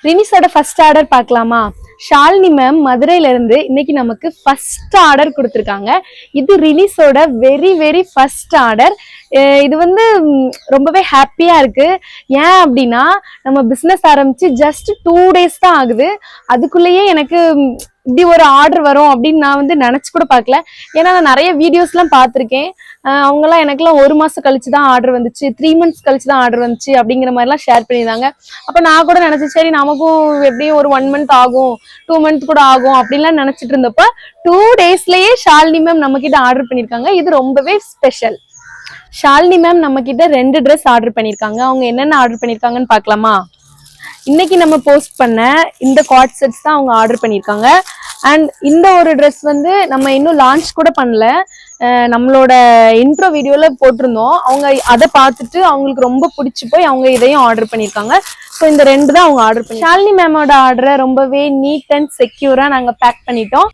ரினிஸோட first order பார்க்கலாமா? Shalini ma'am மதுரையில இருந்து இன்னைக்கு நமக்கு ஃபர்ஸ்ட் ஆர்டர் கொடுத்துருக்காங்க. இது ரினிஸோட வெரி வெரி ஃபர்ஸ்ட் ஆர்டர். இது வந்து ரொம்பவே ஹாப்பியா இருக்கு. ஏன் அப்படின்னா நம்ம பிசினஸ் ஆரம்பிச்சு ஜஸ்ட் 2 days தான் ஆகுது. அதுக்குள்ளேயே எனக்கு இப்படி ஒரு ஆர்டர் வரும் அப்படின்னு நான் வந்து நினைச்சு கூட பார்க்கல. ஏன்னா நான் நிறைய வீடியோஸ் எல்லாம் பார்த்திருக்கேன். அவங்கெல்லாம் எனக்குலாம் 1 மாசம் கழிச்சுதான் ஆர்டர் வந்துச்சு, 3 months கழிச்சுதான் ஆர்டர் வந்துச்சு அப்படிங்கிற மாதிரி எல்லாம் ஷேர் பண்ணியிருந்தாங்க. அப்ப நான் கூட நினைச்சேன், சரி நமக்கும் எப்படியும் ஒரு 1 month ஆகும், 2 months கூட ஆகும் அப்படின்லாம் நினைச்சிட்டு இருந்தப்ப 2 daysலயே ஷாலினி மேம் நம்ம கிட்ட ஆர்டர் பண்ணிருக்காங்க. இது ரொம்பவே ஸ்பெஷல். ஷாலினி மேம் நம்ம கிட்ட 2 ட்ரெஸ் ஆர்டர் பண்ணிருக்காங்க. அவங்க என்னென்ன ஆர்டர் பண்ணிருக்காங்கன்னு பார்க்கலாமா? இன்னைக்கு நம்ம போஸ்ட் பண்ண இந்த கார்ட் செட்ஸ் தான் அவங்க ஆர்டர் பண்ணியிருக்காங்க. அண்ட் இந்த ஒரு ட்ரெஸ் வந்து நம்ம இன்னும் லான்ச் கூட பண்ணல. நம்மளோட இன்ட்ரோ வீடியோல போட்டிருந்தோம். அவங்க அதை பார்த்துட்டு அவங்களுக்கு ரொம்ப பிடிச்சி போய் அவங்க இதையும் ஆர்டர் பண்ணியிருக்காங்க. ஸோ இந்த 2 தான் அவங்க ஆர்டர் பண்ணி. ஷாலினி மேமோட ஆர்டரை ரொம்பவே நீட் அண்ட் செக்யூரா நாங்கள் பேக் பண்ணிட்டோம்.